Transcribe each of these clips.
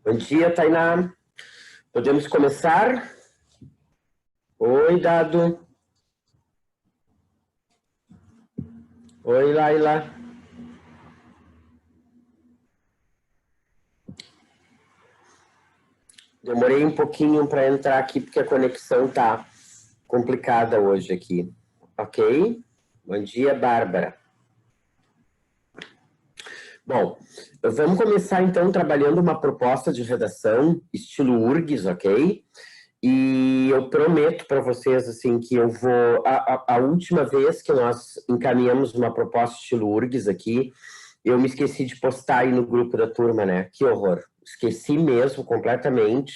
Bom dia, Tainá. Podemos começar? Oi, Dado. Oi, Laila. Demorei um pouquinho para entrar aqui, porque a conexão tá complicada hoje aqui. Ok? Bom dia, Bárbara. Bom, vamos começar então trabalhando uma proposta de redação estilo URGS, ok? E eu prometo para vocês assim que eu vou... A última vez que nós encaminhamos uma proposta estilo URGS aqui, eu me esqueci de postar aí no grupo da turma, né? Que horror. Esqueci mesmo completamente.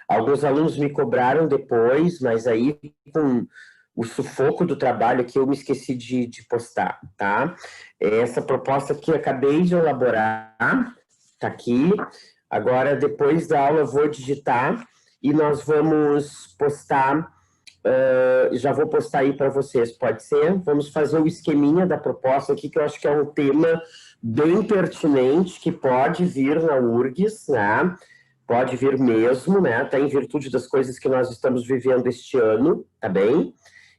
Alguns alunos me cobraram depois, mas aí com o sufoco do trabalho aqui eu me esqueci de postar, tá? Essa proposta aqui eu acabei de elaborar, tá aqui. Agora, depois da aula, eu vou digitar e nós vamos postar, já vou postar aí para vocês, pode ser? Vamos fazer o esqueminha da proposta aqui, que eu acho que é um tema bem pertinente, que pode vir na URGS, né? Pode vir mesmo, né? Até em virtude das coisas que nós estamos vivendo este ano, tá bem?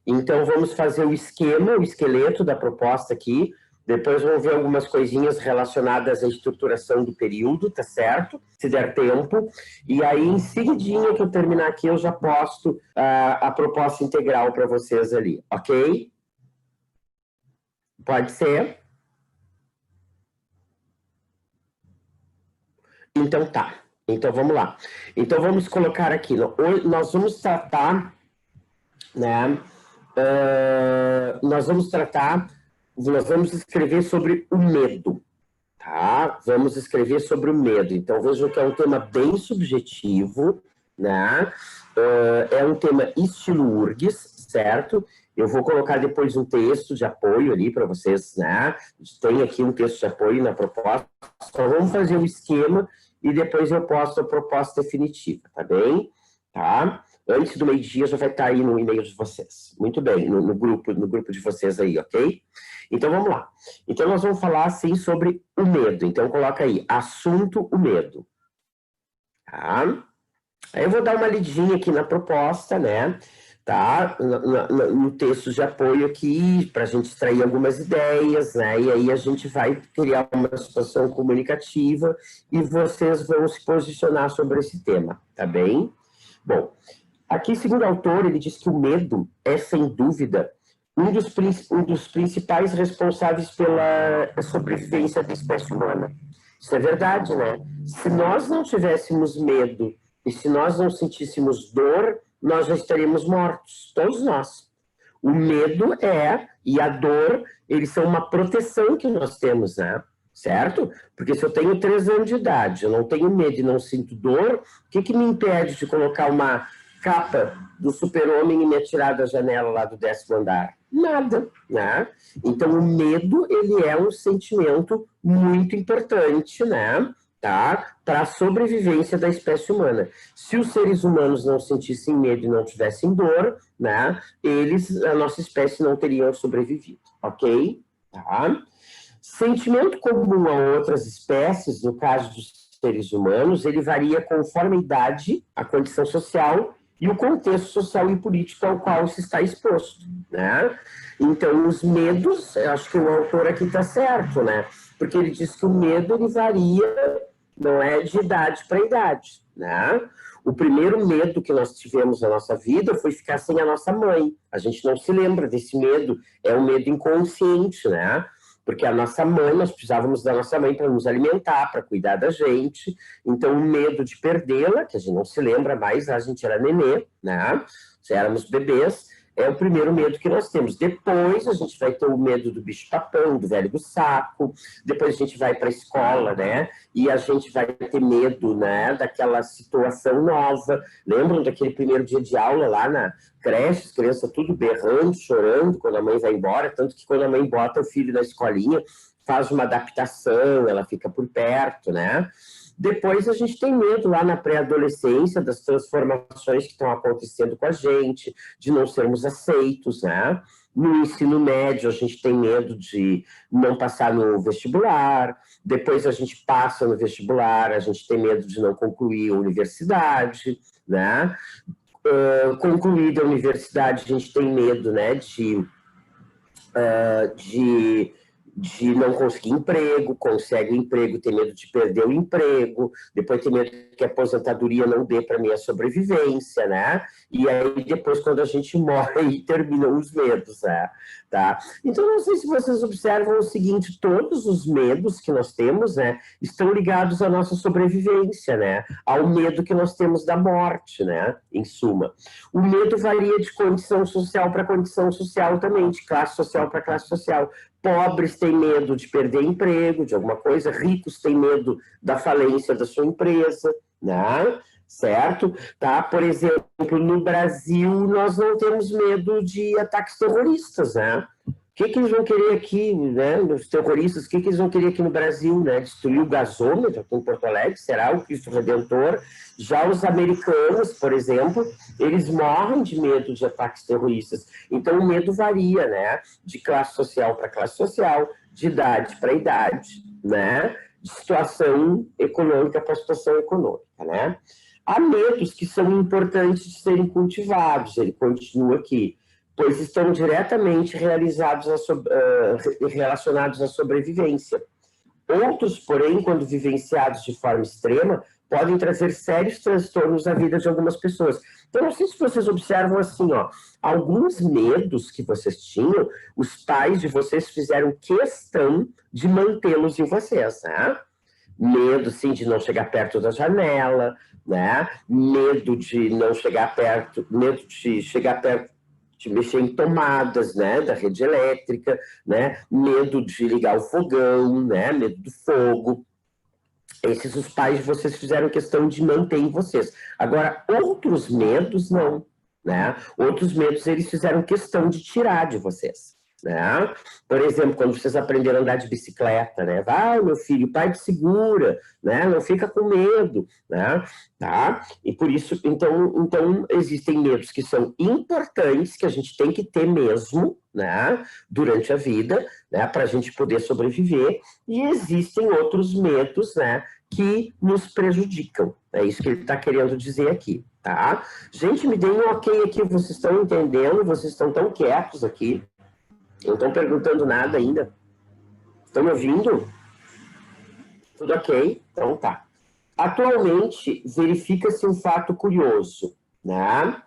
Então, vamos fazer o esquema, o esqueleto da proposta aqui. Depois vamos ver algumas coisinhas relacionadas à estruturação do período, tá certo? Se der tempo. E aí, em seguidinha que eu terminar aqui, eu já posto a proposta integral para vocês ali, ok? Pode ser? Então tá. Então vamos lá. Então vamos colocar aqui. Nós vamos tratar, né? Nós vamos escrever sobre o medo, tá? Vamos escrever sobre o medo. Então, vejam que é um tema bem subjetivo, né? É um tema estilo URGS, certo? Eu vou colocar depois um texto de apoio ali para vocês, né? Tem aqui um texto de apoio na proposta. Só vamos fazer o esquema e depois eu posto a proposta definitiva, tá bem? Tá? Antes do meio-dia já vai estar aí no e-mail de vocês. Muito bem, no grupo de vocês aí, ok? Então, vamos lá. Então, nós vamos falar, assim, sobre o medo. Então, coloca aí, assunto, o medo. Tá? Aí eu vou dar uma lidinha aqui na proposta, né? Tá? No texto de apoio aqui, para a gente extrair algumas ideias, né? E aí a gente vai criar uma situação comunicativa e vocês vão se posicionar sobre esse tema, tá bem? Bom, aqui, segundo o autor, ele diz que o medo é, sem dúvida, um dos principais responsáveis pela sobrevivência da espécie humana. Isso é verdade, né? Se nós não tivéssemos medo e se nós não sentíssemos dor, nós já estaríamos mortos, todos nós. O medo e a dor, eles são uma proteção que nós temos, né? Certo? Porque se eu tenho 3 anos de idade, eu não tenho medo e não sinto dor, o que me impede de colocar uma capa do super-homem e me atirar da janela lá do 10º andar? Nada, né? Então, o medo, ele é um sentimento muito importante, né? Tá? Para a sobrevivência da espécie humana. Se os seres humanos não sentissem medo e não tivessem dor, né? A nossa espécie não teria sobrevivido, ok? Tá? Sentimento comum a outras espécies, no caso dos seres humanos, ele varia conforme a idade, a condição social e o contexto social e político ao qual se está exposto, né? Então, os medos, eu acho que o autor aqui está certo, né? Porque ele diz que o medo, ele varia, não é de idade para idade, né? O primeiro medo que nós tivemos na nossa vida foi ficar sem a nossa mãe. A gente não se lembra desse medo, é um medo inconsciente, né? Porque a nossa mãe, nós precisávamos da nossa mãe para nos alimentar, para cuidar da gente. Então, o medo de perdê-la, que a gente não se lembra mais, a gente era nenê, né? Se éramos bebês, é o primeiro medo que nós temos. Depois, a gente vai ter o medo do bicho-papão, do velho do saco. Depois, a gente vai para a escola, né? E a gente vai ter medo, né? Daquela situação nova. Lembram daquele primeiro dia de aula lá na creche, as crianças tudo berrando, chorando quando a mãe vai embora, tanto que quando a mãe bota o filho na escolinha, faz uma adaptação, ela fica por perto, né? Depois a gente tem medo lá na pré-adolescência das transformações que estão acontecendo com a gente, de não sermos aceitos, né? No ensino médio a gente tem medo de não passar no vestibular, depois a gente passa no vestibular, a gente tem medo de não concluir a universidade, né? Concluída a universidade, a gente tem medo, né, de não conseguir emprego, consegue o emprego, tem medo de perder o emprego, depois tem medo que a aposentadoria não dê para minha sobrevivência, né? E aí depois quando a gente morre, aí terminam os medos, né? Tá? Então não sei se vocês observam o seguinte, todos os medos que nós temos, né, estão ligados à nossa sobrevivência, né? Ao medo que nós temos da morte, né? Em suma. O medo varia de condição social para condição social também, de classe social para classe social. Pobres têm medo de perder emprego, de alguma coisa, ricos têm medo da falência da sua empresa, né? Certo? Tá? Por exemplo, no Brasil, nós não temos medo de ataques terroristas, né? O que eles vão querer aqui, né? Os terroristas, o que eles vão querer aqui no Brasil, né? Destruir o gasômetro aqui em Porto Alegre, será o Cristo Redentor? Já os americanos, por exemplo, eles morrem de medo de ataques terroristas. Então, o medo varia, né? De classe social para classe social, de idade para idade, né? De situação econômica para situação econômica, né? Há medos que são importantes de serem cultivados, ele continua aqui, pois estão diretamente relacionados à sobrevivência. Outros, porém, quando vivenciados de forma extrema, podem trazer sérios transtornos na vida de algumas pessoas. Então, não sei se vocês observam assim, ó, alguns medos que vocês tinham, os pais de vocês fizeram questão de mantê-los em vocês, né? Medo, sim, de não chegar perto da janela, né? Medo de não chegar perto, medo de chegar perto, de mexer em tomadas, né, da rede elétrica, né, medo de ligar o fogão, né, medo do fogo. Esses os pais de vocês fizeram questão de manter em vocês. Agora, outros medos não, né? Outros medos eles fizeram questão de tirar de vocês. Né? Por exemplo, quando vocês aprenderam a andar de bicicleta, né? Vai, meu filho, o pai te segura, né? Não fica com medo, né? Tá? E por isso, então existem medos que são importantes, que a gente tem que ter mesmo, né? Durante a vida, né? Para a gente poder sobreviver, e existem outros medos, né? Que nos prejudicam. É isso que ele está querendo dizer aqui, tá? Gente, me deem um ok aqui, vocês estão entendendo? Vocês estão tão quietos aqui. Não estão perguntando nada ainda. Estão me ouvindo? Tudo ok? Então tá. Atualmente, verifica-se um fato curioso, né?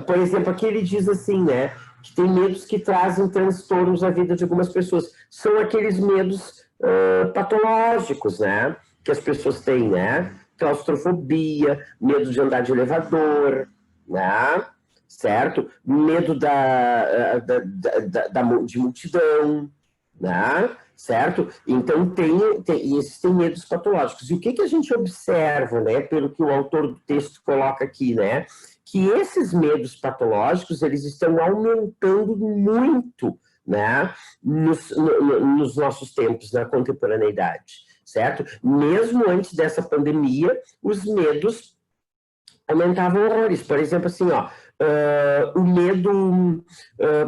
Por exemplo, aqui ele diz assim, né? Que tem medos que trazem transtornos à vida de algumas pessoas. São aqueles medos patológicos, né? Que as pessoas têm, né? Claustrofobia, medo de andar de elevador, né? Certo? Medo de multidão, né? Certo? Então, existem medos patológicos. E o que a gente observa, né? Pelo que o autor do texto coloca aqui, né? Que esses medos patológicos, eles estão aumentando muito, né? Nos nossos tempos, na contemporaneidade, certo? Mesmo antes dessa pandemia, os medos aumentavam horrores. Por exemplo, assim, ó, o medo,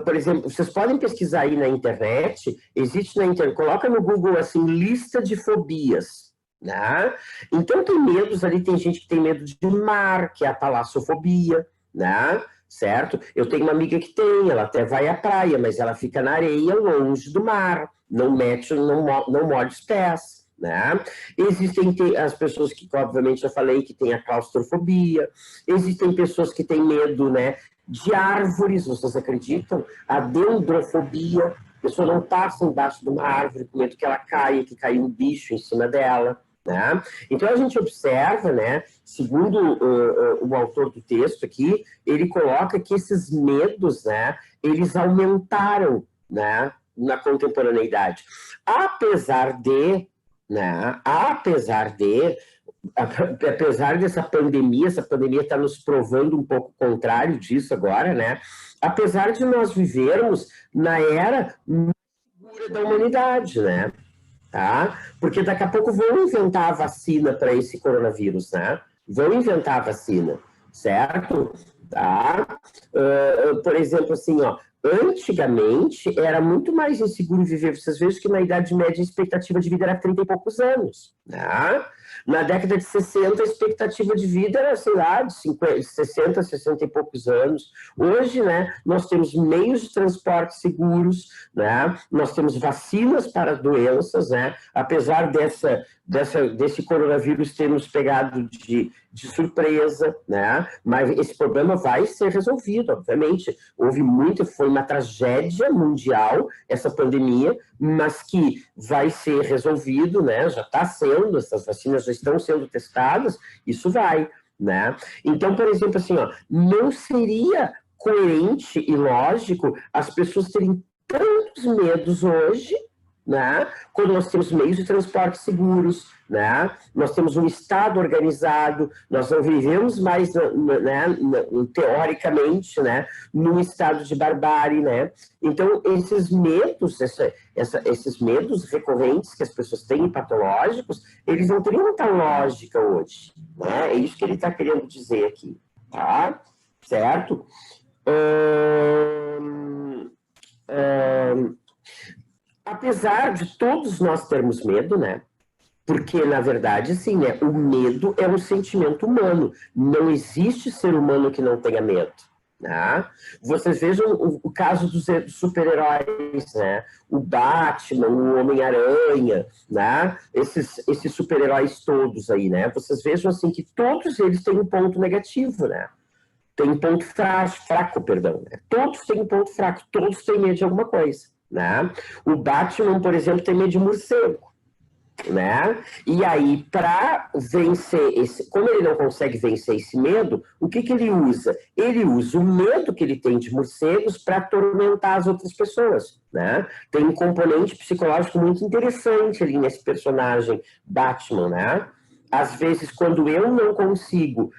por exemplo, vocês podem pesquisar aí na internet, existe na internet, coloca no Google assim, lista de fobias, né? Então tem medos ali, tem gente que tem medo de mar, que é a talassofobia, né? Certo? Eu tenho uma amiga que tem, ela até vai à praia, mas ela fica na areia, longe do mar, não molha os pés. Né? Existem as pessoas que, obviamente, já falei, que tem a claustrofobia, existem pessoas que têm medo, né, de árvores, vocês acreditam? A dendrofobia, a pessoa não passa embaixo de uma árvore com medo que ela caia, que caia um bicho em cima dela. Né? Então a gente observa, né, segundo o autor do texto aqui, ele coloca que esses medos, né, eles aumentaram, né, na contemporaneidade. Apesar dessa pandemia, essa pandemia está nos provando um pouco o contrário disso agora, né? Apesar de nós vivermos na era mais segura da humanidade, né? Tá? Porque daqui a pouco vão inventar a vacina para esse coronavírus, né? Vão inventar a vacina, certo? Tá? Por exemplo, assim, ó, Antigamente, era muito mais inseguro viver. Vocês vejam que na Idade Média a expectativa de vida era 30 e poucos anos. Né? Na década de 60, a expectativa de vida era, sei lá, de 50, 60, 60 e poucos anos. Hoje, né, nós temos meios de transporte seguros, né? Nós temos vacinas para doenças, né? Apesar desse coronavírus ter nos pegado de surpresa, né? Mas esse problema vai ser resolvido, obviamente. Foi uma tragédia mundial essa pandemia, mas que vai ser resolvido, né? Já está sendo, essas vacinas já estão sendo testadas, isso vai, né? Então, por exemplo, assim, ó, não seria coerente e lógico as pessoas terem tantos medos hoje, né? Quando nós temos meios de transporte seguros, né? Nós temos um Estado organizado, nós não vivemos mais, né, teoricamente, né, num estado de barbárie, né? Então, esses medos, esses medos recorrentes que as pessoas têm, patológicos, eles não teriam muita lógica hoje, né? É isso que ele está querendo dizer aqui, tá? Certo? Apesar de todos nós termos medo, né? Porque, na verdade, assim, né, o medo é um sentimento humano. Não existe ser humano que não tenha medo. Né? Vocês vejam o caso dos super-heróis, né? O Batman, o Homem-Aranha, né? Esses super-heróis todos aí, né? Vocês vejam assim que todos eles têm um ponto negativo, né? Tem um ponto fraco, perdão. Né? Todos têm um ponto fraco, todos têm medo de alguma coisa. Né? O Batman, por exemplo, tem medo de morcego. Né? E aí, para vencer como ele não consegue vencer esse medo, o que ele usa? Ele usa o medo que ele tem de morcegos para atormentar as outras pessoas, né? Tem um componente psicológico muito interessante ali nesse personagem Batman, né? Às vezes, quando eu não consigo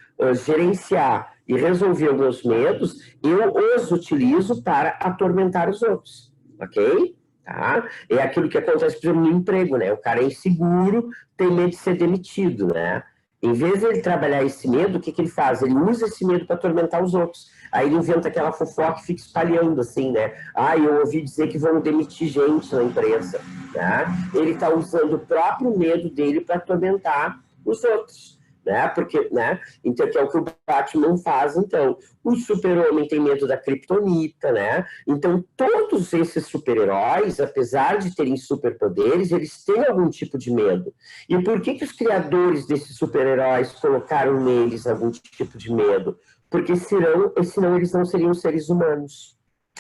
gerenciar e resolver os meus medos, eu os utilizo para atormentar os outros, ok? Tá? É aquilo que acontece, por exemplo, no emprego, né? O cara é inseguro, tem medo de ser demitido, né? Em vez de ele trabalhar esse medo, o que ele faz? Ele usa esse medo para atormentar os outros. Aí ele inventa aquela fofoca e fica espalhando, assim, né? Ah, eu ouvi dizer que vão demitir gente na empresa. Né? Ele está usando o próprio medo dele para atormentar os outros. Né? Porque, né? Então, que é o que o Batman faz, então. O super-homem tem medo da criptonita, né? Então, todos esses super-heróis, apesar de terem superpoderes, eles têm algum tipo de medo. E por que os criadores desses super-heróis colocaram neles algum tipo de medo? Porque senão eles não seriam seres humanos.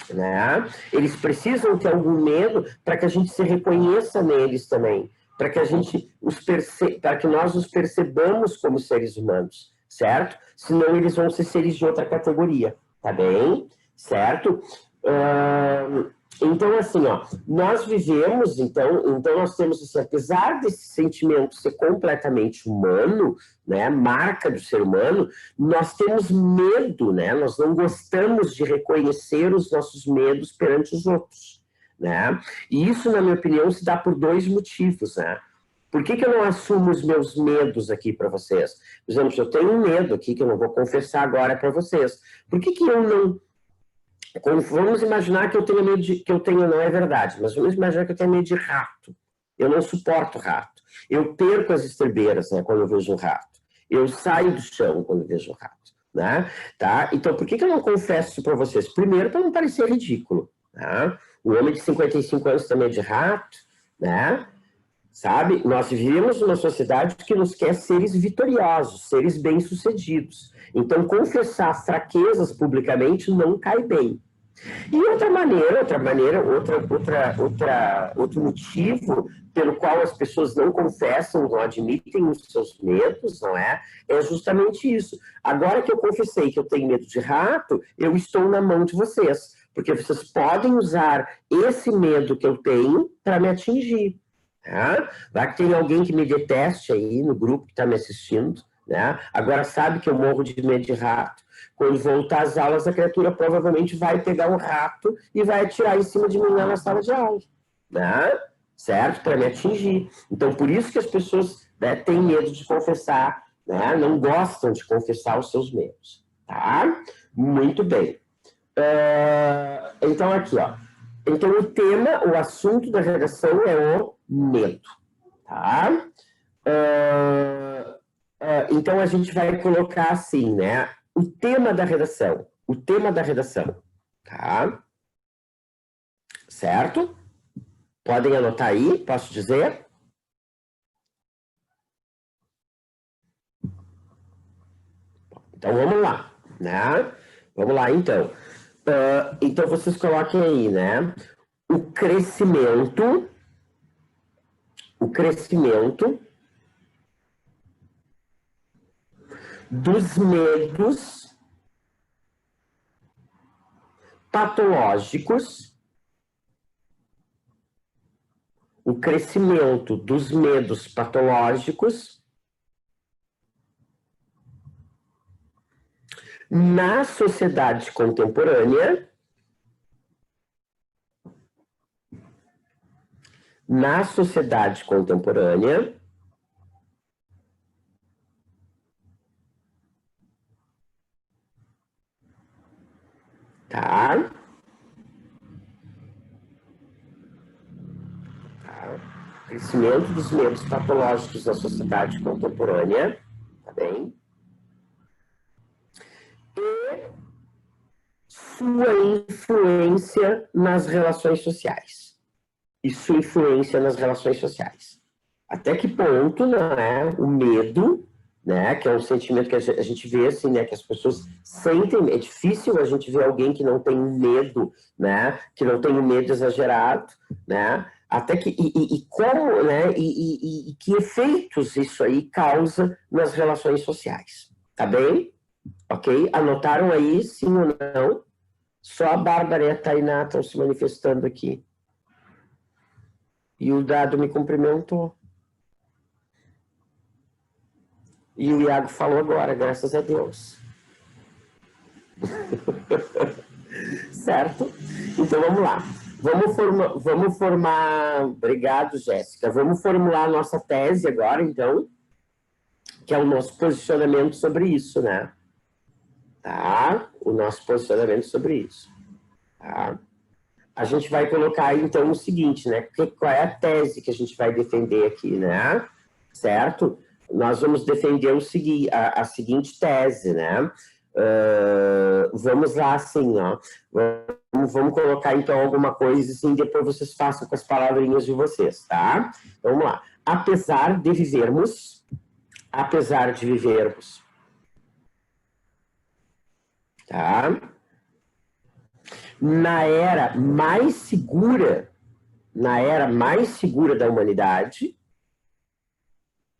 Né? Eles precisam ter algum medo para que a gente se reconheça neles também. Para que nós os percebamos como seres humanos, certo? Senão eles vão ser seres de outra categoria, tá bem? Certo? Então, assim, ó, nós vivemos, então nós temos, assim, apesar desse sentimento ser completamente humano, né, marca do ser humano, nós temos medo, né? Nós não gostamos de reconhecer os nossos medos perante os outros. Né? E isso, na minha opinião, se dá por dois motivos. Né? Por que eu não assumo os meus medos aqui para vocês? Por exemplo, eu tenho um medo aqui que eu não vou confessar agora para vocês. Por que eu não... Vamos imaginar que eu tenho medo de... que eu tenho, não é verdade, mas vamos imaginar que eu tenho medo de rato. Eu não suporto rato. Eu perco as estrebeiras, né, quando eu vejo um rato. Eu saio do chão quando eu vejo um rato. Né? Tá? Então, por que eu não confesso isso para vocês? Primeiro, para não parecer ridículo. Tá? O homem de 55 anos também de rato, né? Sabe? Nós vivemos numa sociedade que nos quer seres vitoriosos, seres bem-sucedidos. Então, confessar fraquezas publicamente não cai bem. E outro motivo pelo qual as pessoas não confessam, não admitem os seus medos, não é? É justamente isso. Agora que eu confessei que eu tenho medo de rato, eu estou na mão de vocês. Porque vocês podem usar esse medo que eu tenho para me atingir. Tá? Vai que tem alguém que me deteste aí no grupo que está me assistindo. Né? Agora sabe que eu morro de medo de rato. Quando voltar às aulas, a criatura provavelmente vai pegar um rato e vai atirar em cima de mim lá na sala de aula. Né? Certo? Para me atingir. Então, por isso que as pessoas, né, têm medo de confessar, né? Não gostam de confessar os seus medos. Tá? Muito bem. Então, aqui, ó. Então, o tema, o assunto da redação é o medo, tá? Então, a gente vai colocar assim, né? O tema da redação, tá? Certo? Podem anotar aí, posso dizer? Então, vamos lá, né? Vamos lá, então. Então, vocês coloquem aí, né? O crescimento dos medos patológicos, o crescimento dos medos patológicos na sociedade contemporânea, tá? Crescimento dos medos patológicos na sociedade contemporânea, tá bem? E sua influência nas relações sociais. Até que ponto, né, o medo, né, que é um sentimento que a gente vê assim, né, que as pessoas sentem, é difícil a gente ver alguém que não tem medo, né, que não tem um medo exagerado, né, até que, como, né, e que efeitos isso aí causa nas relações sociais, tá bem? Ok? Anotaram aí, sim ou não? Só a Bárbara e a Tainá estão se manifestando aqui. E o Dado me cumprimentou. E o Iago falou agora, graças a Deus. Certo? Então, vamos lá. Vamos formar... Obrigado, Jéssica. Vamos formular a nossa tese agora, então, que é o nosso posicionamento sobre isso, né? Tá? O nosso posicionamento sobre isso. Tá? A gente vai colocar, então, o seguinte, né? Qual é a tese que a gente vai defender aqui, né? Certo? Nós vamos defender a seguinte tese, né? Vamos lá, assim, ó. Vamos colocar, então, alguma coisa assim, depois vocês façam com as palavrinhas de vocês, tá? Então, vamos lá. Apesar de vivermos, tá? Na era mais segura da humanidade,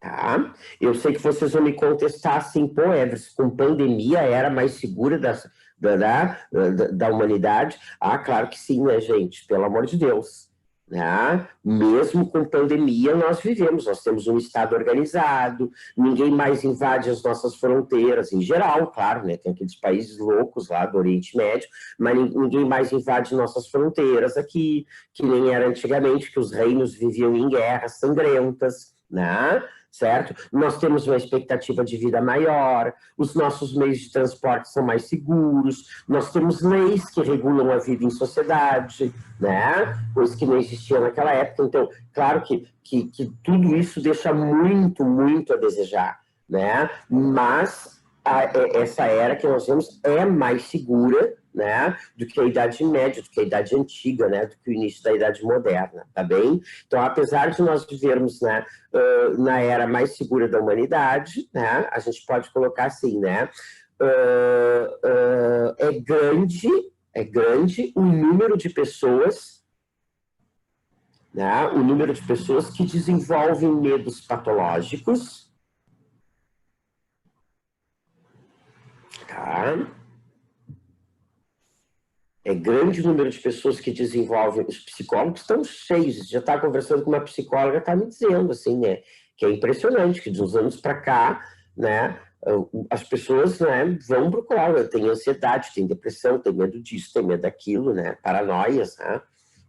tá? Eu sei que vocês vão me contestar assim, pô, Everson, com pandemia era mais segura da humanidade? Ah, claro que sim, né, gente? Pelo amor de Deus. Né? Mesmo com pandemia, nós vivemos, nós temos um Estado organizado, ninguém mais invade as nossas fronteiras, em geral, claro, né? Tem aqueles países loucos lá do Oriente Médio, mas ninguém mais invade nossas fronteiras aqui, que nem era antigamente, que os reinos viviam em guerras sangrentas, né? Certo? Nós temos uma expectativa de vida maior, os nossos meios de transporte são mais seguros, nós temos leis que regulam a vida em sociedade, né? Coisa que não existia naquela época. Então, claro que tudo isso deixa muito, muito a desejar, né? Mas essa era que nós vemos é mais segura, né, do que a Idade Média, do que a Idade Antiga, né, do que o início da Idade Moderna, tá bem? Então, apesar de nós vivermos, né, na era mais segura da humanidade, né, a gente pode colocar assim, né, é grande o número de pessoas, né, que desenvolvem medos patológicos, tá? É grande o número de pessoas que desenvolvem, os psicólogos estão cheios, já está conversando com uma psicóloga, está me dizendo, assim, né, que é impressionante, que de uns anos para cá, né, as pessoas, né, vão procurar, tem ansiedade, tem depressão, tem medo disso, tem medo daquilo, né, paranoias, né.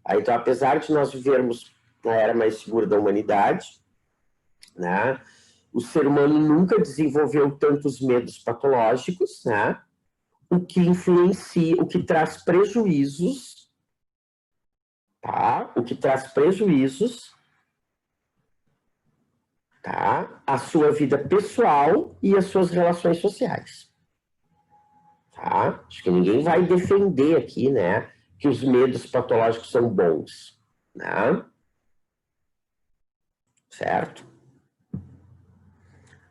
Aí, então, apesar de nós vivermos na era mais segura da humanidade, né, o ser humano nunca desenvolveu tantos medos patológicos, né, o que influencia, o que traz prejuízos, tá? O que traz prejuízos, tá? A sua vida pessoal e as suas relações sociais. Tá? Acho que ninguém vai defender aqui, né, que os medos patológicos são bons, né? Certo?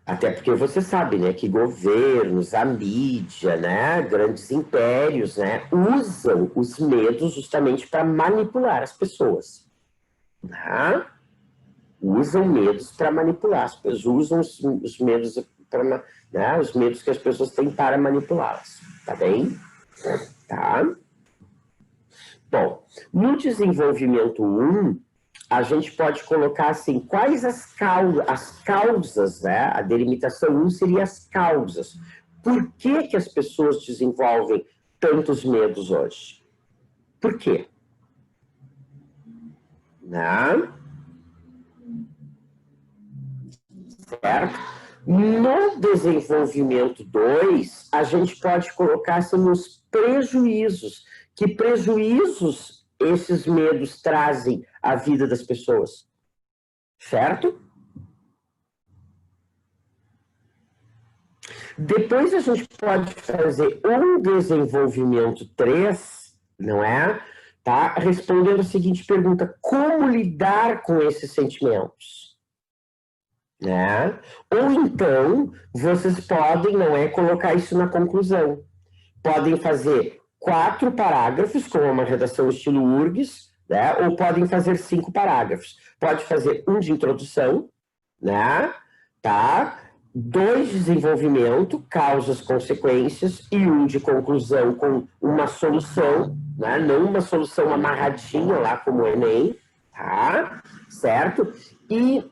Até porque você sabe, né, que governos, a mídia, né, grandes impérios, né, usam os medos justamente para manipular as pessoas, né? Usam medos para manipular as pessoas, usam os medos para, né, os medos que as pessoas têm para manipulá-las, tá bem? Tá? Bom, no desenvolvimento 1, a gente pode colocar assim, quais as causas, né? A delimitação 1 seria as causas. Por que que as pessoas desenvolvem tantos medos hoje? Por quê? Né? Certo? No desenvolvimento 2, a gente pode colocar assim, os prejuízos. Que prejuízos esses medos trazem à vida das pessoas? Certo? Depois a gente pode fazer um desenvolvimento 3, não é? Tá? Respondendo a seguinte pergunta: como lidar com esses sentimentos? Né? Ou então, vocês podem, não é, colocar isso na conclusão. Podem fazer 4 parágrafos, com uma redação estilo URGS, né? Ou podem fazer 5 parágrafos. Pode fazer um de introdução, né? Tá? 2 de desenvolvimento, causas, consequências, e um de conclusão com uma solução, né? Não uma solução amarradinha lá como o Enem, tá? Certo? E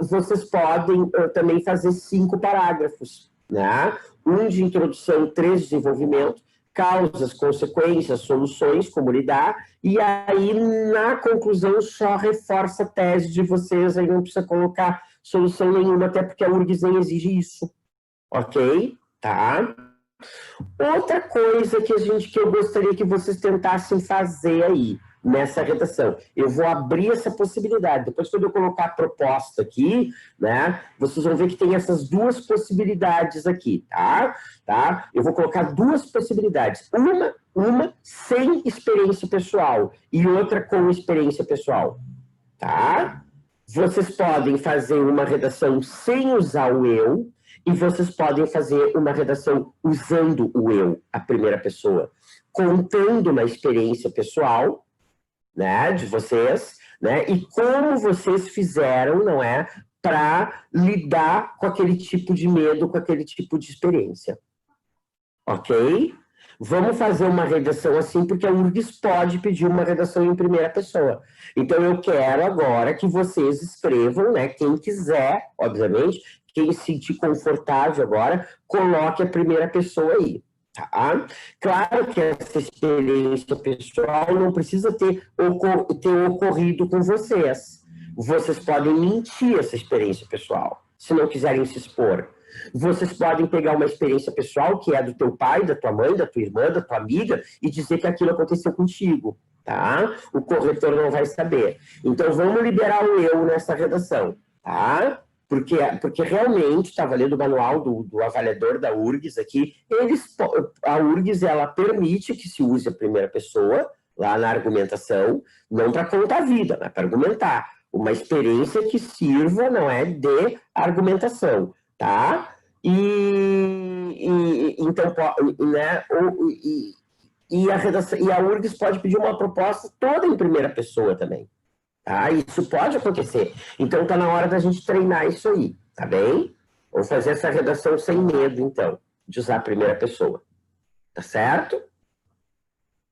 vocês podem também fazer 5 parágrafos, né? Um de introdução, 3 de desenvolvimento, causas, consequências, soluções, como lidar, e aí na conclusão só reforça a tese de vocês, aí não precisa colocar solução nenhuma, até porque a URGS nem exige isso, ok? Tá? Outra coisa que eu gostaria que vocês tentassem fazer aí, nessa redação. Eu vou abrir essa possibilidade. Depois, quando eu colocar a proposta aqui, né, vocês vão ver que tem essas 2 possibilidades aqui, tá? Eu vou colocar 2 possibilidades. Uma sem experiência pessoal e outra com experiência pessoal, tá? Vocês podem fazer uma redação sem usar o eu, e vocês podem fazer uma redação usando o eu, a primeira pessoa, contando uma experiência pessoal, né, de vocês, né, e como vocês fizeram, não é, para lidar com aquele tipo de medo, com aquele tipo de experiência. Ok? Vamos fazer uma redação assim, porque a URGS pode pedir uma redação em primeira pessoa. Então, eu quero agora que vocês escrevam, né, quem quiser, obviamente, quem se sentir confortável agora, coloque a primeira pessoa aí. Tá? Claro que essa experiência pessoal não precisa ter ocorrido com vocês. Vocês podem mentir essa experiência pessoal, se não quiserem se expor. Vocês podem pegar uma experiência pessoal que é do teu pai, da tua mãe, da tua irmã, da tua amiga e dizer que aquilo aconteceu contigo, tá? O corretor não vai saber. Então, vamos liberar o eu nessa redação, tá? Porque realmente, estava lendo o manual do avaliador da URGS aqui, a URGS, ela permite que se use a primeira pessoa, lá na argumentação, não para contar a vida, mas para argumentar. Uma experiência que sirva, não é, de argumentação, tá? Então, né, a URGS pode pedir uma proposta toda em primeira pessoa também. Tá? Isso pode acontecer. Então, está na hora da gente treinar isso aí, tá bem? Vamos fazer essa redação sem medo, então, de usar a primeira pessoa. Tá certo?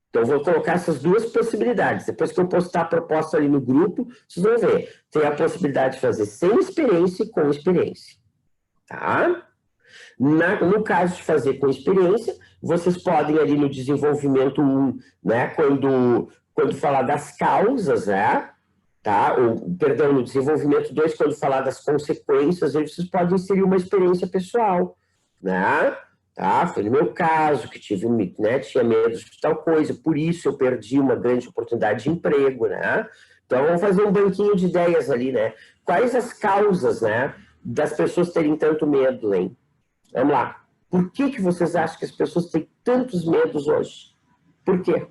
Então, vou colocar essas 2 possibilidades. Depois que eu postar a proposta ali no grupo, vocês vão ver. Tem a possibilidade de fazer sem experiência e com experiência. Tá? No caso de fazer com experiência, vocês podem ali no desenvolvimento 1, né, quando falar das causas, né? Tá? Perdão, no desenvolvimento 2, quando falar das consequências, aí vocês podem inserir uma experiência pessoal, né? tá? Foi no meu caso, que tive, né, tinha medo de tal coisa, por isso eu perdi uma grande oportunidade de emprego, né? Então, vamos fazer um banquinho de ideias ali, né? Quais as causas, né, das pessoas terem tanto medo, hein? Vamos lá. Por que vocês acham que as pessoas têm tantos medos hoje? Por quê?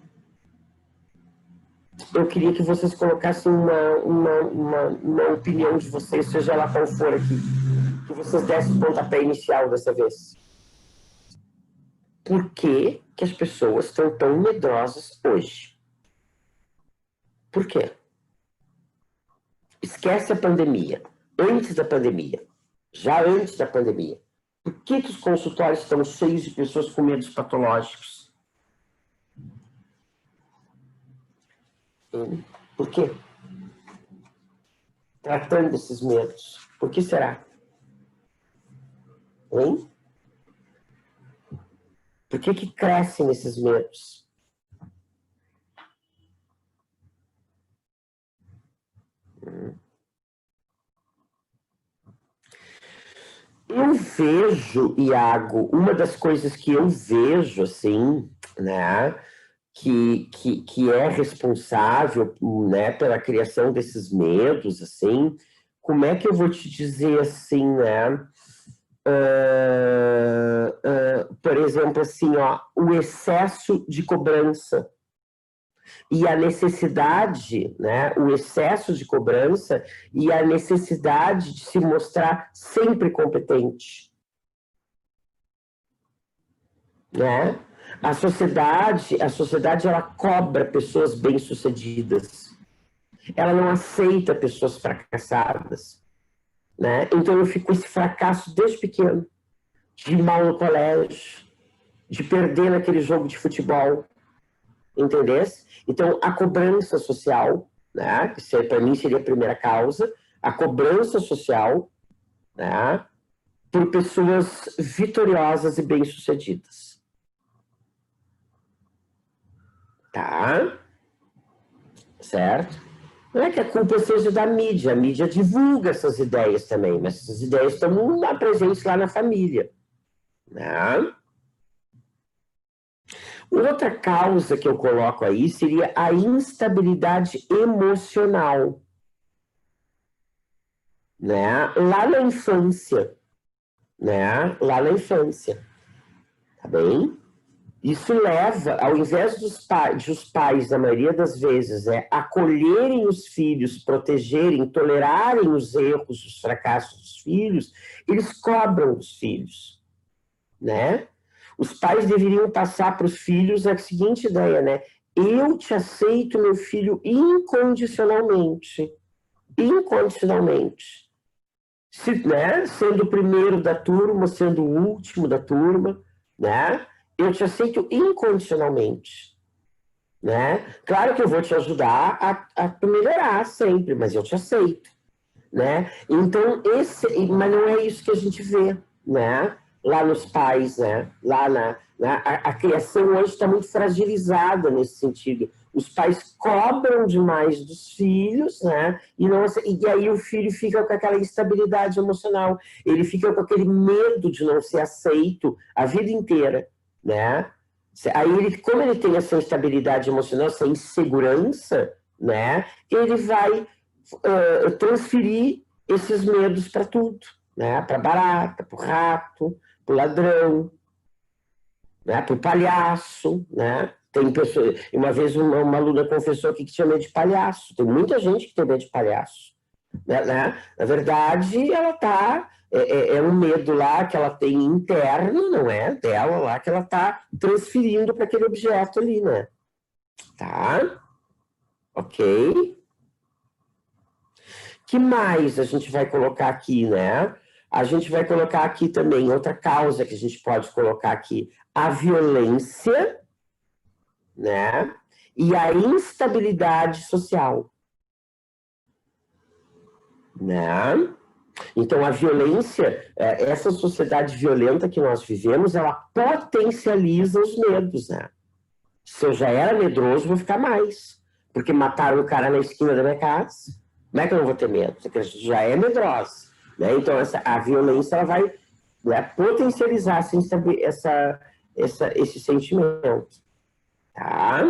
Eu queria que vocês colocassem uma opinião de vocês, seja lá qual for aqui. Que vocês dessem o pontapé inicial dessa vez. Por que as pessoas estão tão medrosas hoje? Por quê? Esquece a pandemia. Antes da pandemia. Já antes da pandemia. Por que os consultórios estão cheios de pessoas com medos patológicos? Por quê? Tratando esses medos. Por que será? Hein? Por que crescem esses medos? Eu vejo, Iago, uma das coisas que eu vejo, assim, né, que é responsável, né, pela criação desses medos, assim, como é que eu vou te dizer, assim, né, por exemplo, assim, ó, o excesso de cobrança e a necessidade, né, o excesso de cobrança e a necessidade de se mostrar sempre competente, né? A sociedade ela cobra pessoas bem-sucedidas. Ela não aceita pessoas fracassadas, né? Então eu fico com esse fracasso desde pequeno, de ir mal no colégio, de perder naquele jogo de futebol, entendesse? Então a cobrança social, né? Que para mim seria a primeira causa, a cobrança social, né? Por pessoas vitoriosas e bem-sucedidas. Tá? Certo? Não é que a culpa seja da mídia, a mídia divulga essas ideias também, mas essas ideias estão lá presentes lá na família. Né? Outra causa que eu coloco aí seria a instabilidade emocional. Né? Lá na infância. Né? Lá na infância. Tá bem? Isso leva, ao invés dos pais, na maioria das vezes, acolherem os filhos, protegerem, tolerarem os erros, os fracassos dos filhos, eles cobram os filhos, né? Os pais deveriam passar para os filhos a seguinte ideia, né? Eu te aceito, meu filho, incondicionalmente. Incondicionalmente. Né? Sendo o primeiro da turma, sendo o último da turma, né? Eu te aceito incondicionalmente, né? Claro que eu vou te ajudar a melhorar sempre, mas eu te aceito, né? Então, mas não é isso que a gente vê, né? Lá nos pais, né? A criação hoje está muito fragilizada nesse sentido. Os pais cobram demais dos filhos, né? E aí o filho fica com aquela instabilidade emocional. Ele fica com aquele medo de não ser aceito a vida inteira, né? Aí, como ele tem essa instabilidade emocional, essa insegurança, né? Ele vai transferir esses medos para tudo, né? Para barata, para o rato, para o ladrão, né? Para o palhaço, né? Tem pessoas, uma vez uma aluna confessou aqui que tinha medo de palhaço. Tem muita gente que tem medo de palhaço, né? Na verdade, ela está é um medo lá que ela tem interno, não é? Dela lá, que ela está transferindo para aquele objeto ali, né? Tá? Ok? Que mais a gente vai colocar aqui, né? A gente vai colocar aqui também outra causa que a gente pode colocar aqui, a violência, né? E a instabilidade social, né? Então, a violência, essa sociedade violenta que nós vivemos, ela potencializa os medos, né? Se eu já era medroso, vou ficar mais. Porque mataram o cara na esquina da minha casa. Como é que eu não vou ter medo? Porque já é medrosa, né? Então, a violência ela vai né, potencializar esse sentimento, tá?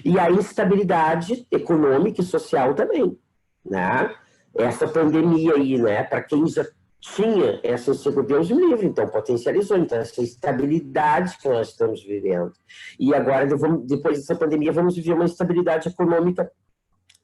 E a instabilidade econômica e social também, né? Essa pandemia aí, né, para quem já tinha essa insegurança, Deus me livre, então potencializou, então essa instabilidade que nós estamos vivendo. E agora, depois dessa pandemia, vamos viver uma instabilidade econômica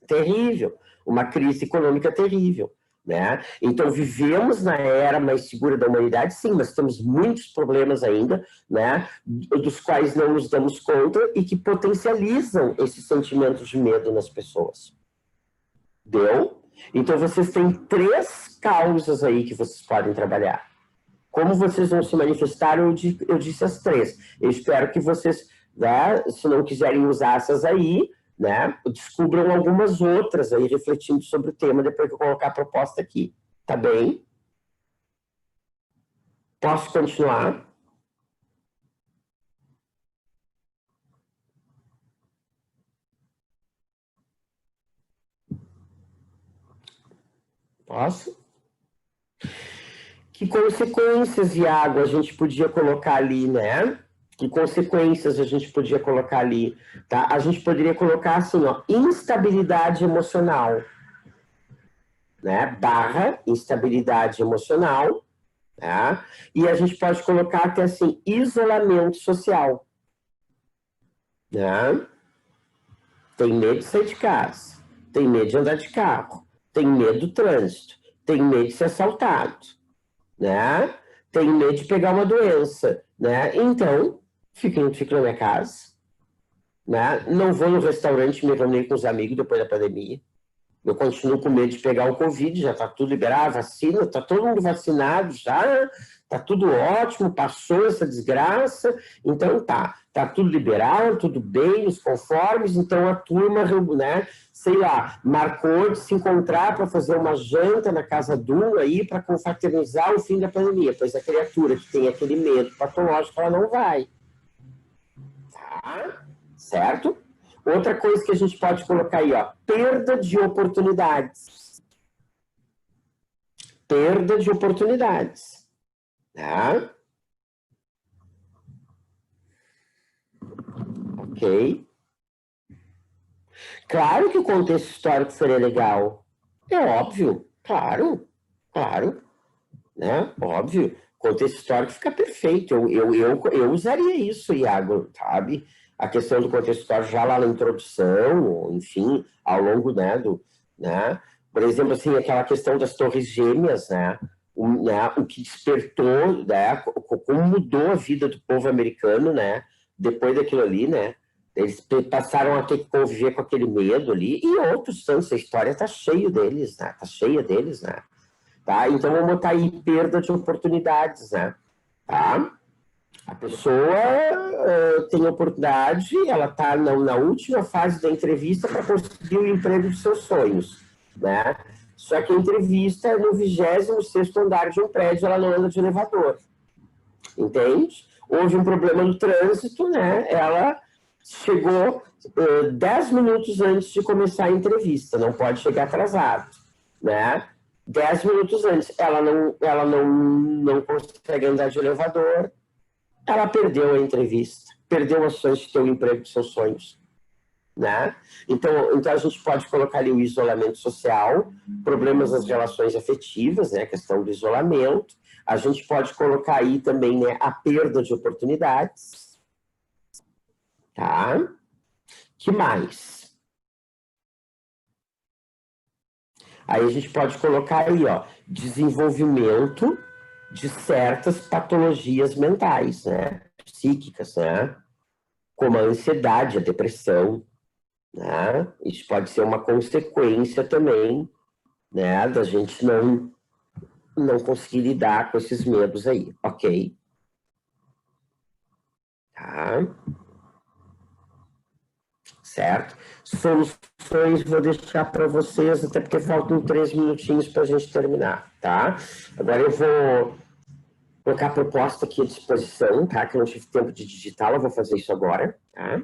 terrível, uma crise econômica terrível. Né? Então, vivemos na era mais segura da humanidade, sim, mas temos muitos problemas ainda, né? Dos quais não nos damos conta e que potencializam esses sentimentos de medo nas pessoas. Deu? Então, vocês têm 3 causas aí que vocês podem trabalhar. Como vocês vão se manifestar, eu disse as 3. Eu espero que vocês, né, se não quiserem usar essas aí, né, descubram algumas outras aí, refletindo sobre o tema, depois que eu colocar a proposta aqui. Tá bem? Posso continuar? Posso? Que consequências, Iago, a gente podia colocar ali, né? Que consequências a gente podia colocar ali, tá? A gente poderia colocar assim, ó, instabilidade emocional, né? Barra instabilidade emocional, tá? E a gente pode colocar até assim, isolamento social, né? Tem medo de sair de casa, tem medo de andar de carro, tem medo do trânsito, tem medo de ser assaltado, né? Tem medo de pegar uma doença, né? Então, fico na minha casa, né? Não vou no restaurante me reunir com os amigos depois da pandemia. Eu continuo com medo de pegar o Covid, já está tudo liberado, vacina, está todo mundo vacinado já, está tudo ótimo, passou essa desgraça, então tá tudo liberado, tudo bem, os conformes, então a turma, né, sei lá, marcou de se encontrar para fazer uma janta na casa do aí para confraternizar o fim da pandemia, pois a criatura que tem aquele medo patológico, ela não vai, tá? Certo? Outra coisa que a gente pode colocar aí, ó, perda de oportunidades. Perda de oportunidades. Tá? Ok? Claro que o contexto histórico seria legal. É óbvio. Claro. Claro. Né? Óbvio. O contexto histórico fica perfeito. Eu usaria isso, Iago, sabe? A questão do contexto histórico já lá na introdução, enfim, ao longo, né, né? Por exemplo, assim, aquela questão das torres gêmeas, o que despertou, né, como mudou a vida do povo americano, né, depois daquilo ali, né, eles passaram a ter que conviver com aquele medo ali, e outros tantos, a história tá cheio deles, né, tá cheia deles, né, tá, então vamos botar aí perda de oportunidades, né, tá. A pessoa tem oportunidade, ela está na última fase da entrevista para conseguir o emprego dos seus sonhos, né? Só que a entrevista é no 26º andar de um prédio, ela não anda de elevador, entende? Houve um problema no trânsito, né? Ela chegou 10 minutos antes de começar a entrevista, não pode chegar atrasado, né? 10 minutos antes, ela não consegue andar de elevador, ela perdeu a entrevista, perdeu a chance de ter o emprego dos seus sonhos, né? Então a gente pode colocar ali o isolamento social, problemas nas relações afetivas, né? A questão do isolamento. A gente pode colocar aí também, né, a perda de oportunidades, tá? Que mais? Aí a gente pode colocar aí, ó, desenvolvimento de certas patologias mentais, né? Psíquicas, né? Como a ansiedade, a depressão, né? Isso pode ser uma consequência também, né, da gente não conseguir lidar com esses medos aí, ok? Tá? Certo? Soluções vou deixar para vocês, até porque faltam 3 minutinhos para a gente terminar, tá? Agora eu vou colocar a proposta aqui à disposição, tá? Que eu não tive tempo de digitar, eu vou fazer isso agora, tá?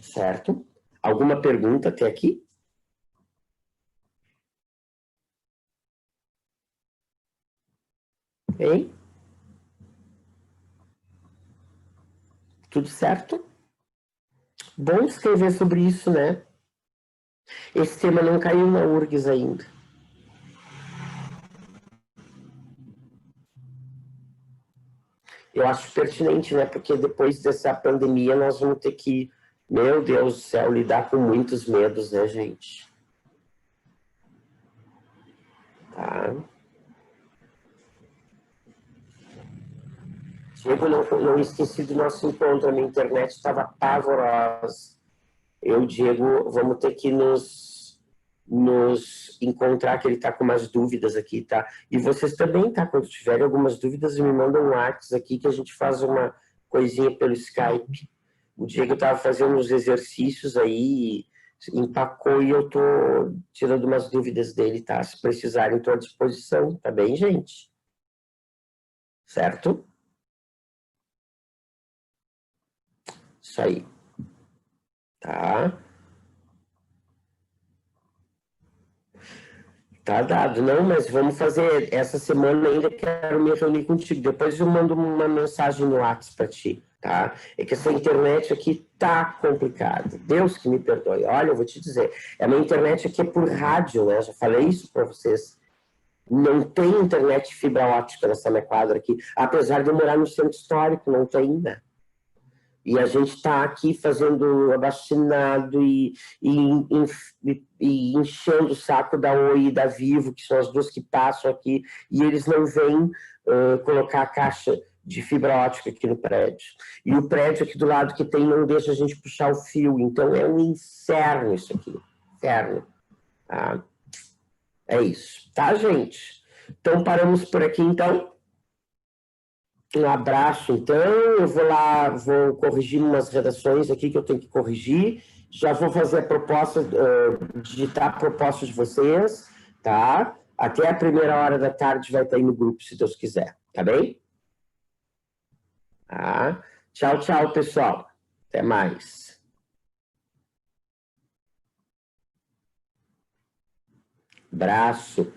Certo? Alguma pergunta até aqui? Ok? Tudo certo? Bom escrever sobre isso, né? Esse tema não caiu na URGS ainda. Eu acho pertinente, né? Porque depois dessa pandemia nós vamos ter que, meu Deus do céu, lidar com muitos medos, né, gente? Tá? Diego, não esqueci do nosso encontro, a minha internet estava pavorosa. Eu, Diego, vamos ter que nos encontrar, que ele está com umas dúvidas aqui, tá? E vocês também, tá? Quando tiverem algumas dúvidas, me mandam um WhatsApp aqui que a gente faz uma coisinha pelo Skype. O Diego estava fazendo uns exercícios aí, empacou e eu tô tirando umas dúvidas dele, tá? Se precisarem, estou à disposição, tá bem, gente? Certo? Isso aí. Tá? Tá dado, não, mas vamos fazer essa semana ainda, quero me reunir contigo. Depois eu mando uma mensagem no WhatsApp para ti, tá? É que essa internet aqui tá complicada. Deus que me perdoe. Olha, eu vou te dizer, a minha internet aqui é por rádio, né? Já falei isso para vocês. Não tem internet fibra ótica nessa minha quadra aqui, apesar de eu morar no centro histórico, não tem, né? E a gente está aqui fazendo abaixinado e enchendo o saco da Oi e da Vivo, que são as duas que passam aqui, e eles não vêm colocar a caixa de fibra ótica aqui no prédio. E o prédio aqui do lado que tem não deixa a gente puxar o fio, então é um inferno isso aqui, inferno. Tá? É isso, tá, gente? Então paramos por aqui, então. Um abraço, então. Eu vou lá, vou corrigir umas redações aqui que eu tenho que corrigir. Já vou fazer a proposta, digitar a proposta de vocês, tá? Até a 1h da tarde vai estar aí no grupo, se Deus quiser, tá bem? Tá? Tchau, tchau, pessoal. Até mais. Abraço.